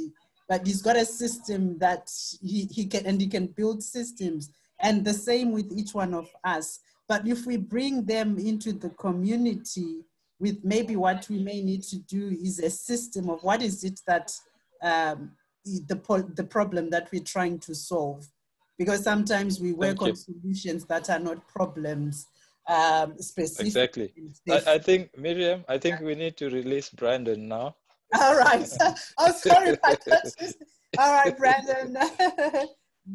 but he's got a system that he can build systems. And the same with each one of us. But if we bring them into the community with maybe what we may need to do is a system of what is it that the problem that we're trying to solve. Because sometimes we work on solutions that are not problems specific. Exactly. I think, Miriam, we need to release Brandon now. All right. Oh, sorry. All right, Brandon.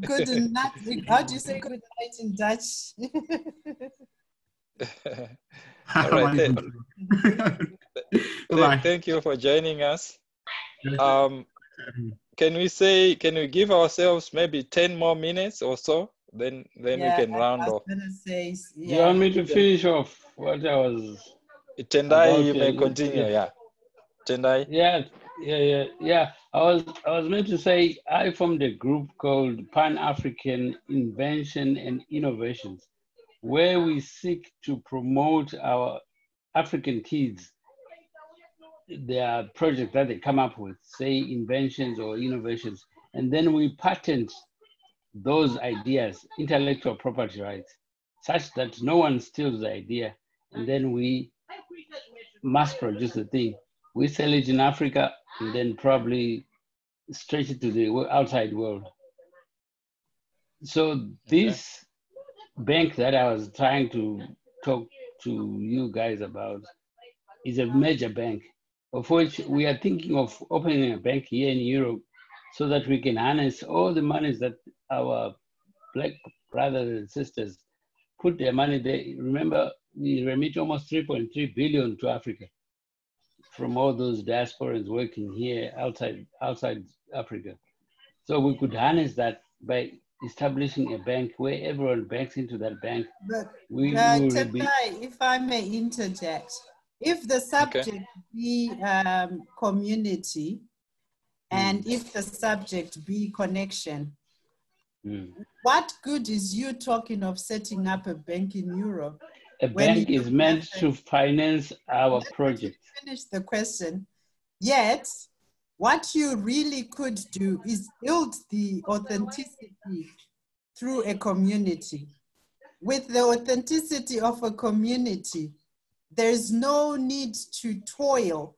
Good night. How do you say good night in Dutch? All right. Thank you for joining us. Can we give ourselves maybe 10 more minutes or so? Then we can round off. Do you want me to finish off what I was? Tendai, you may continue. Yeah. Tendai. Yeah. I was meant to say I formed a group called Pan-African Invention and Innovations, where we seek to promote our African kids, their projects that they come up with, say inventions or innovations, and then we patent those ideas, intellectual property rights, such that no one steals the idea, and then we mass produce the thing. We sell it in Africa and then probably stretch it to the outside world. So this bank that I was trying to talk to you guys about is a major bank, of which we are thinking of opening a bank here in Europe so that we can harness all the monies that our Black brothers and sisters put their money there. Remember, we remit almost 3.3 billion to Africa from all those diasporans working here outside Africa. So we could harness that by establishing a bank where everyone banks into that bank. But Tendai, if I may interject, if the subject be community and if the subject be connection, what good is you talking of setting up a bank in Europe? A bank is meant to finance our project. Finish the question. Yet, what you really could do is build the authenticity through a community. With the authenticity of a community, there's no need to toil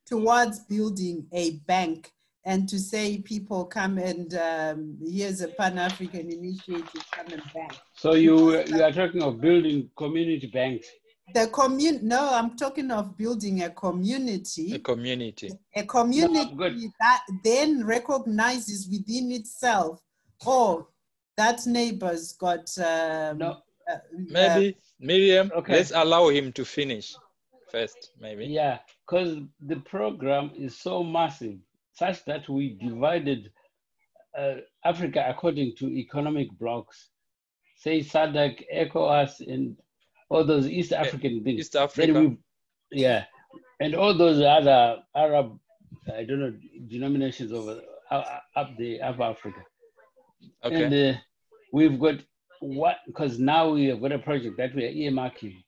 towards building a bank and to say people come and here's a Pan-African initiative, come and bank. So you are talking of building community banks? No, I'm talking of building a community. A community. A community that then recognizes within itself, oh, that neighbor's got... maybe, Miriam, let's allow him to finish first, maybe. Yeah, because the program is so massive, such that we divided Africa according to economic blocks. Say SADC, ECOWAS, and all those East African things. East Africa. And all those other Arab, I don't know, denominations over up Africa. Okay. And we've got because now we have got a project that we are earmarking.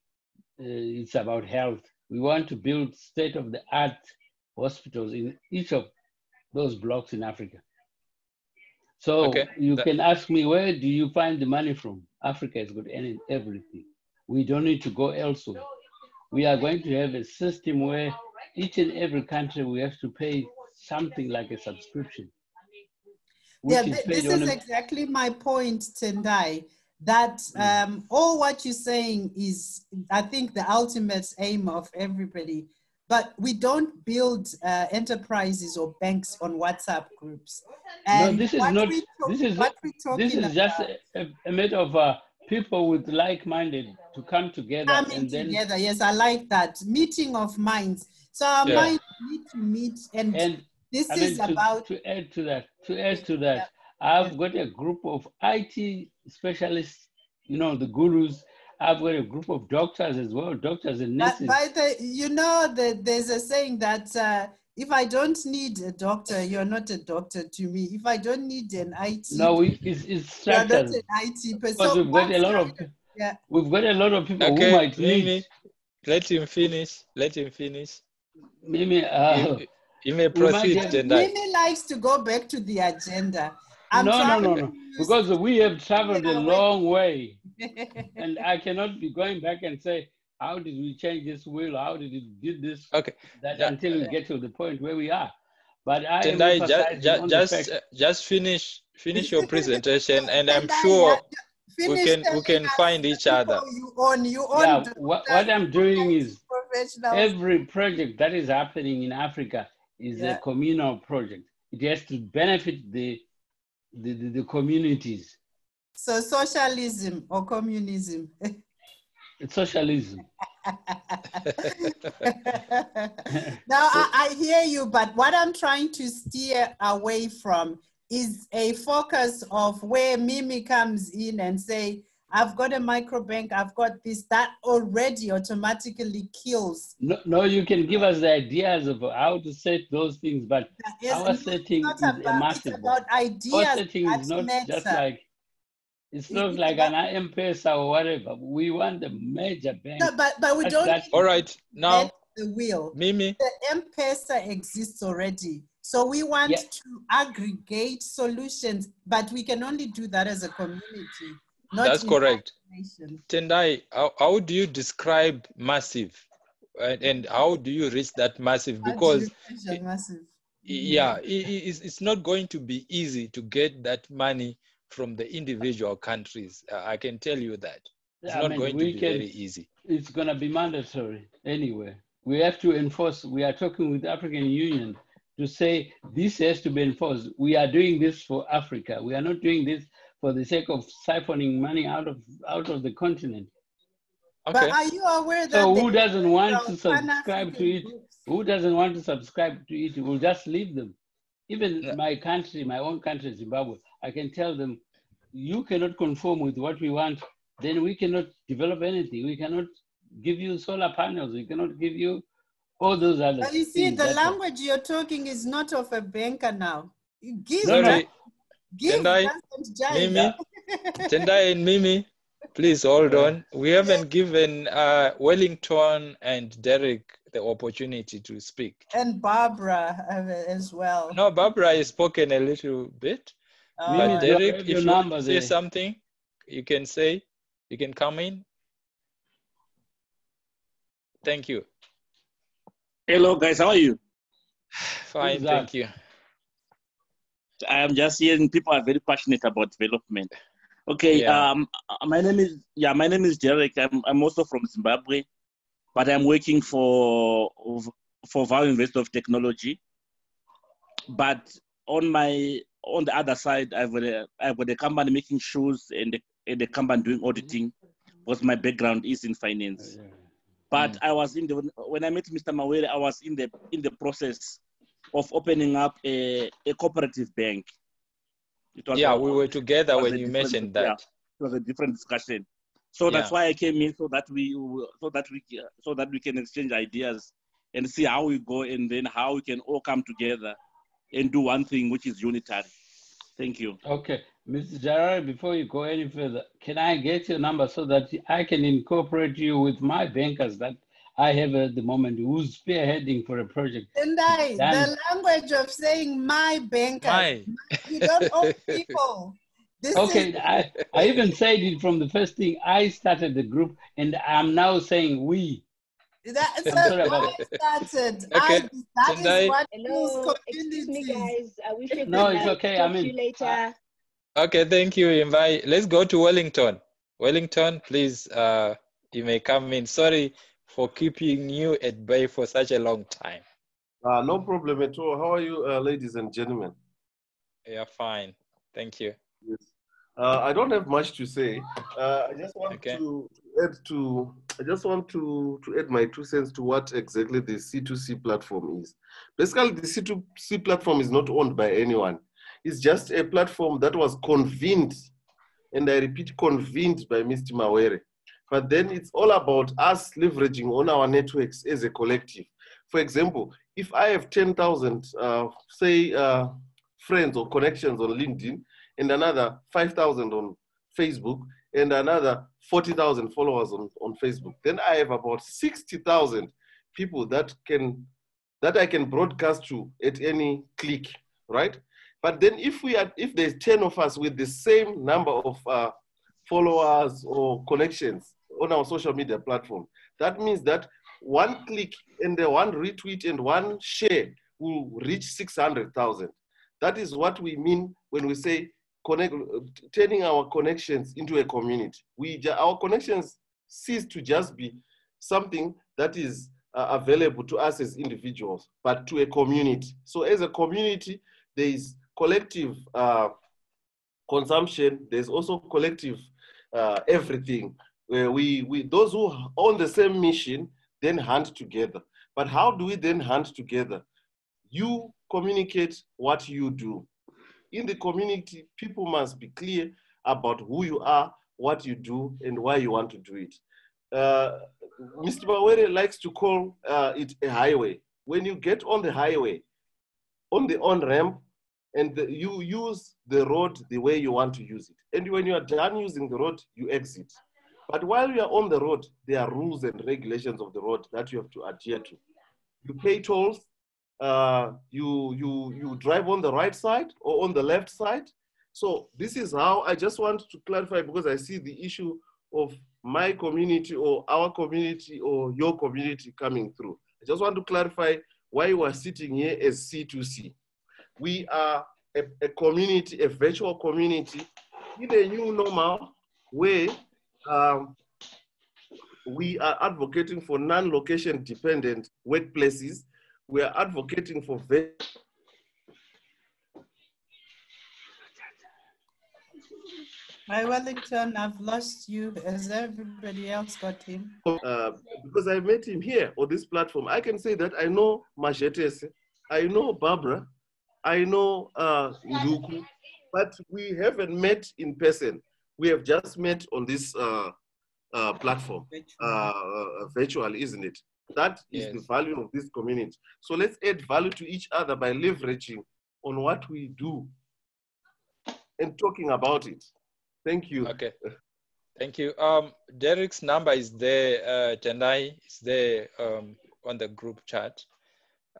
It's about health. We want to build state-of-the-art hospitals in each of those blocks in Africa. So you can ask me, where do you find the money from? Africa has got everything. We don't need to go elsewhere. We are going to have a system where each and every country we have to pay something like a subscription. This is exactly my point, Tendai, that all what you're saying is, I think, the ultimate aim of everybody. But we don't build enterprises or banks on WhatsApp groups. And no, this is not. This is just a matter of people with like-minded to come together and then together. Yes, I like that meeting of minds. So our minds need to meet, and this is about to add to that. I've got a group of IT specialists. You know, the gurus. I've got a group of doctors as well, doctors and nurses. There's a saying that if I don't need a doctor, you're not a doctor to me. If I don't need an IT, it's structured. You're not an IT person. So we've got a lot of we've got a lot of people who might need. Let him finish. Let him finish. Mimi, you may proceed. Mimi likes to go back to the agenda. No. Because we have traveled a long way. And I cannot be going back and say, how did we change this will? How did it do this? Until we get to the point where we are. But I just finish your presentation, and I'm sure we can find each other. What I'm doing is every project that is happening in Africa is a communal project. It has to benefit the communities. So socialism or communism? It's socialism. Now, I hear you, but what I'm trying to steer away from is a focus of where Mimi comes in and say, I've got a microbank, I've got this, that already automatically kills. No, you can give us the ideas of how to set those things, but our setting is a massive. It's about ideas. Our setting is not just like, it's not like an M-Pesa or whatever. We want the major bank. No, but we don't. All right, now the wheel. Mimi. The M-Pesa exists already. So we want to aggregate solutions, but we can only do that as a community. That's correct. Tendai, how do you describe massive? And how do you reach that massive? Because it's not going to be easy to get that money from the individual countries. I can tell you that. It's I not mean, going to be very easy. It's going to be mandatory anyway. We have to enforce. We are talking with the African Union to say this has to be enforced. We are doing this for Africa. We are not doing this for the sake of siphoning money out of the continent. Okay. But are you aware that so who doesn't want to subscribe to it? Who doesn't want to subscribe to it? We'll just leave them. Even my country, my own country, Zimbabwe, I can tell them, you cannot conform with what we want, then we cannot develop anything. We cannot give you solar panels. We cannot give you all those other things. But you see, the language you're talking is not of a banker now. You give Sorry, Tendai, Mimi, Tendai and Mimi, please hold on. We haven't given Wellington and Derek the opportunity to speak. And Barbara as well. No, Barbara has spoken a little bit. But Derek, if you want to say something, you can say, you can come in. Thank you. Hello, guys. How are you? Fine, thank you. I am just hearing people are very passionate about development. Okay, Yeah. my name is Derek. I'm also from Zimbabwe, but I'm working for Vow University of Technology. But on the other side, I've got a company making shoes and a company doing auditing, because my background is in finance. But I was when I met Mr. Mawere, I was in the process of opening up a cooperative bank. We were together when you mentioned that. Yeah, it was a different discussion. So that's why I came in, so that we can exchange ideas and see how we go, and then how we can all come together and do one thing, which is unitary. Thank you. Okay, Mr. Gerard, before you go any further, can I get your number so that I can incorporate you with my bankers that I have at the moment who's spearheading for a project? And the language of saying my bankers, you don't own people. I even said it from the first thing. I started the group, and I'm now saying we. That's I started. Okay. That is what Hello, excuse me, guys. I wish you No, it's okay. Talk to you later. Okay, thank you, Invite. Let's go to Wellington. Wellington, please, you may come in. Sorry for keeping you at bay for such a long time. No problem at all. How are you, ladies and gentlemen? Yeah, fine. Thank you. Yes. I don't have much to say. I just want to add my 2 cents to what exactly the C2C platform is. Basically, the C2C platform is not owned by anyone. It's just a platform that was convened, and I repeat, convened by Mr. Mawere. But then it's all about us leveraging on our networks as a collective. For example, if I have 10,000, friends or connections on LinkedIn, and another 5,000 on Facebook, and another 40,000 followers on Facebook, then I have about 60,000 people that I can broadcast to at any click, right? But then if there's 10 of us with the same number of followers or connections on our social media platform, that means that one click and the one retweet and one share will reach 600,000. That is what we mean when we say turning our connections into a community. Our connections cease to just be something that is available to us as individuals, but to a community. So as a community, there is collective consumption. There's also collective everything. Those who are on the same mission then hunt together. But how do we then hunt together? You communicate what you do. In the community, people must be clear about who you are, what you do, and why you want to do it. Mr. Mawere likes to call it a highway. When you get on the highway, on the on-ramp, and you use the road the way you want to use it. And when you are done using the road, you exit. But while you are on the road, there are rules and regulations of the road that you have to adhere to. You pay tolls, you drive on the right side or on the left side. So this is how I just want to clarify, because I see the issue of my community or our community or your community coming through. I just want to clarify why we are sitting here as C2C. We are a community, a virtual community in a new normal way, we are advocating for non-location dependent workplaces. We are advocating for Hi, Wellington, I've lost you. Has everybody else got him? because I met him here on this platform. I can say that I know Majetese, I know Barbara, I know Nduku, but we haven't met in person. We have just met on this platform, virtual, isn't it? That is the value of this community. So let's add value to each other by leveraging on what we do and talking about it. Thank you. Okay. Thank you. Derek's number is there, Tendai, is there on the group chat.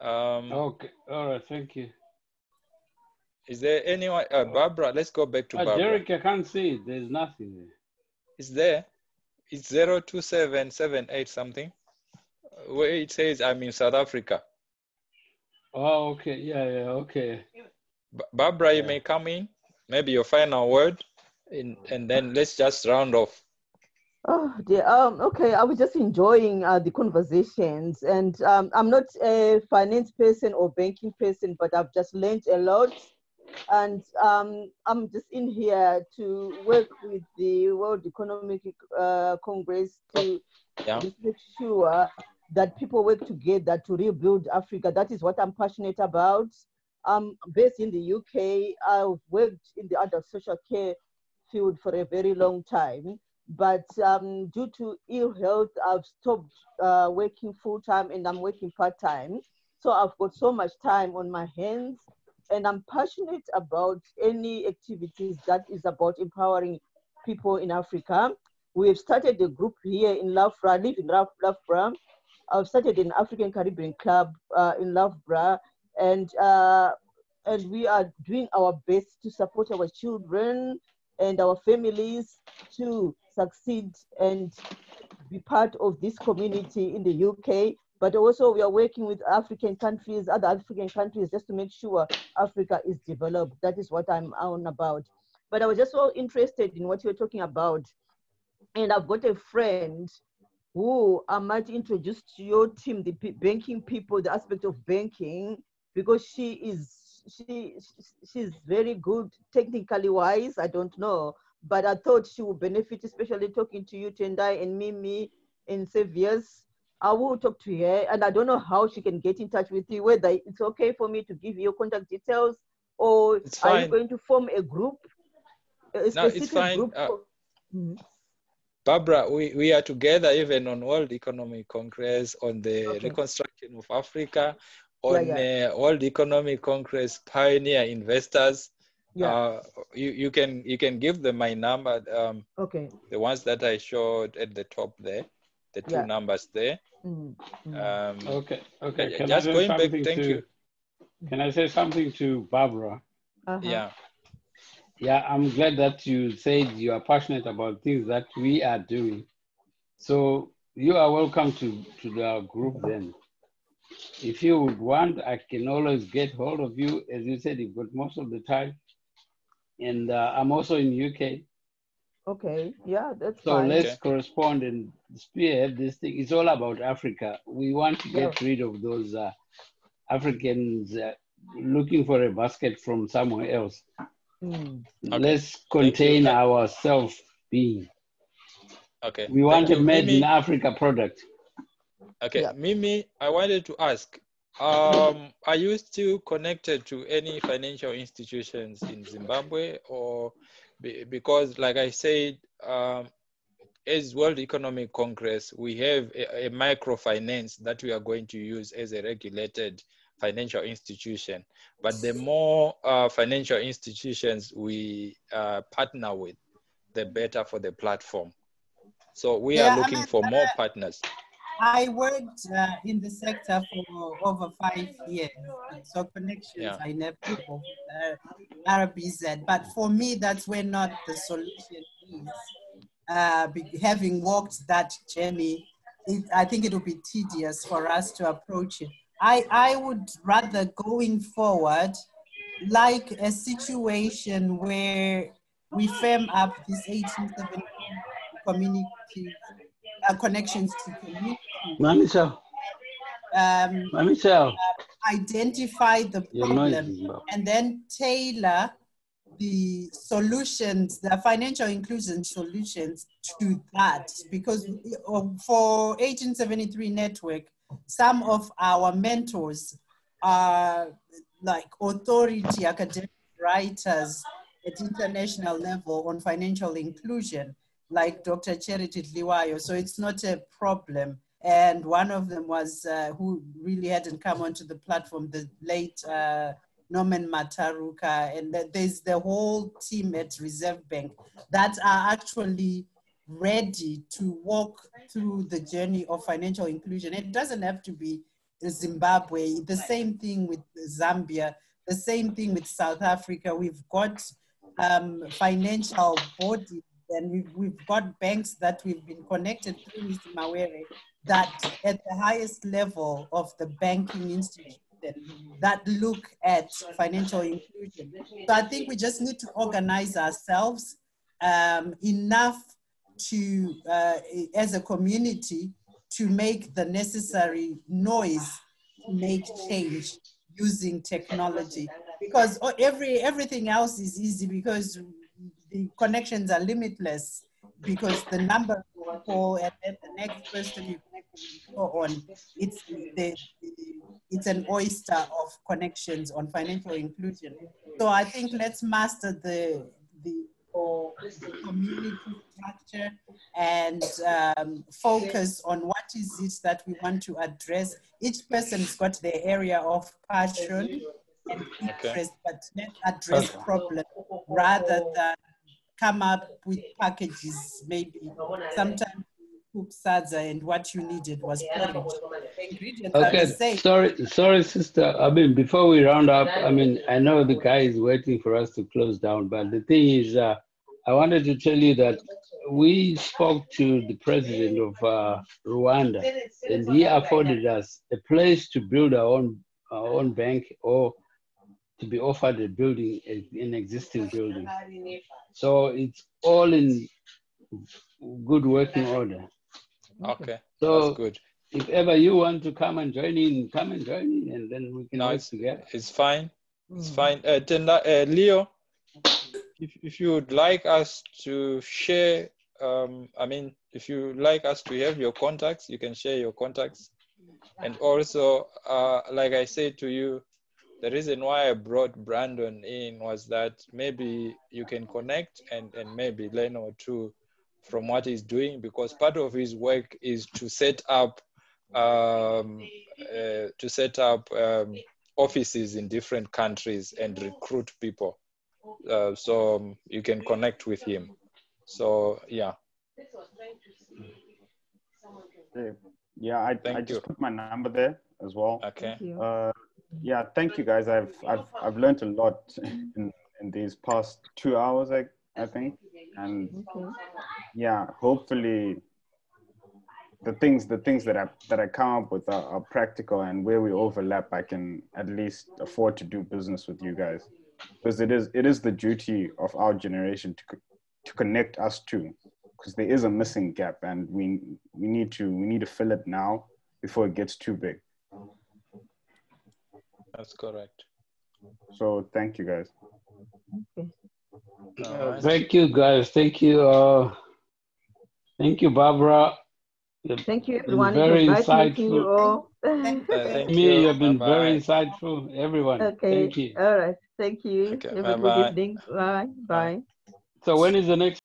Okay, all right, thank you. Is there anyone, Barbara, let's go back to Barbara. Derek, I can't see it, there's nothing there. It's there. It's 02778 something, where it says I'm in South Africa. Oh, okay, yeah, okay. Barbara, you may come in, maybe your final word, and then let's just round off. Oh dear. Okay, I was just enjoying the conversations, and I'm not a finance person or banking person, but I've just learned a lot, and I'm just in here to work with the World Economic Congress to just make sure that people work together to rebuild Africa. That is what I'm passionate about. I'm based in the UK. I've worked in the adult social care field for a very long time, but due to ill health, I've stopped working full-time and I'm working part-time. So I've got so much time on my hands, and I'm passionate about any activities that is about empowering people in Africa. We've started a group here in Loughborough. I live in Loughborough. I've started an African Caribbean club in Loughborough, and we are doing our best to support our children and our families to succeed and be part of this community in the UK. But also we are working with African countries, other African countries, just to make sure Africa is developed. That is what I'm on about. But I was just so interested in what you were talking about. And I've got a friend who I might introduce to your team, the banking people, the aspect of banking, because she's very good technically wise. I don't know, but I thought she would benefit, especially talking to you, Tendai, and Mimi, and Seviers. I will talk to her, and I don't know how she can get in touch with you, whether it's okay for me to give you contact details, or are you going to form a group? No, it's fine. Barbara, we are together even on World Economic Congress, on the reconstruction of Africa, on World Economic Congress Pioneer Investors. You can give them my number. The ones that I showed at the top there, the two numbers there. Okay. Can just going back. Thank you. Can I say something to Barbara? Yeah, I'm glad that you said you are passionate about things that we are doing. So you are welcome to our group then. If you would want, I can always get hold of you. As you said, you've got most of the time. And I'm also in UK. Okay, yeah, that's so fine. Let's correspond and spearhead this thing. It's all about Africa. We want to get rid of those Africans looking for a basket from somewhere else. Let's contain our self-being. Okay. We want a made in Africa product. Okay, Mimi, I wanted to ask, are you still connected to any financial institutions in Zimbabwe, or because, like I said, as World Economic Congress, we have a microfinance that we are going to use as a regulated financial institution. But the more financial institutions we partner with, the better for the platform. So we are looking for more partners. I worked in the sector for over 5 years, so connections I never with RBZ. But for me, that's where not the solution is. Having walked that journey, I think it will be tedious for us to approach it. I would rather, going forward, like a situation where we firm up these 1870 community connections to community. Identify the problem and then tailor the solutions, the financial inclusion solutions to that. Because for 1873 Network, some of our mentors are like authority academic writers at international level on financial inclusion, like Dr. Charity Dliwayo, so it's not a problem. And one of them was, who really hadn't come onto the platform, the late Norman Mataruka, and there's the whole team at Reserve Bank that are actually ready to walk through the journey of financial inclusion. It doesn't have to be Zimbabwe, the same thing with Zambia, the same thing with South Africa. We've got financial bodies and we've got banks that we've been connected through Mr. Mawere that at the highest level of the banking institution that look at financial inclusion. So I think we just need to organize ourselves enough to, as a community, to make the necessary noise to make change using technology. Because everything else is easy because the connections are limitless, because the number of people and then the next person you connect with and so on, it's an oyster of connections on financial inclusion. So I think let's master the community structure and focus on what is it that we want to address. Each person's got their area of passion and interest, but let's address problems rather than come up with packages. Maybe sometimes cook sadza and what you needed was porridge. The ingredients are the same. Sorry, sister. I mean, before we round up, I mean, I know the guy is waiting for us to close down, but the thing is, I wanted to tell you that we spoke to the president of Rwanda, and he afforded us a place to build our own bank, or to be offered a building, an existing building. So it's all in good working order. Okay, so that's good. If ever you want to come and join in, and then we can work together. It's fine. It's fine. Leo, if you would like us to share, I mean, if you like us to have your contacts, you can share your contacts. And also, like I said to you, the reason why I brought Brandon in was that maybe you can connect and maybe learn or two from what he's doing, because part of his work is to set up offices in different countries and recruit people. So you can connect with him. So yeah. Yeah, I just put my number there as well. Okay. Yeah, thank you guys. I've learned a lot in these past 2 hours, I think, and yeah, hopefully the things that I come up with are practical, and where we overlap, I can at least afford to do business with you guys, because it is the duty of our generation to connect us too, because there is a missing gap, and we need to fill it now before it gets too big. That's correct. So thank you guys. Okay. Thank you guys. Thank you. Thank you, Barbara. Thank you, everyone. Very insightful. You all. Thank you. You've been very insightful, everyone. Okay. Thank you. All right. Thank you. Okay. Have a good evening. Bye. Bye. So when is the next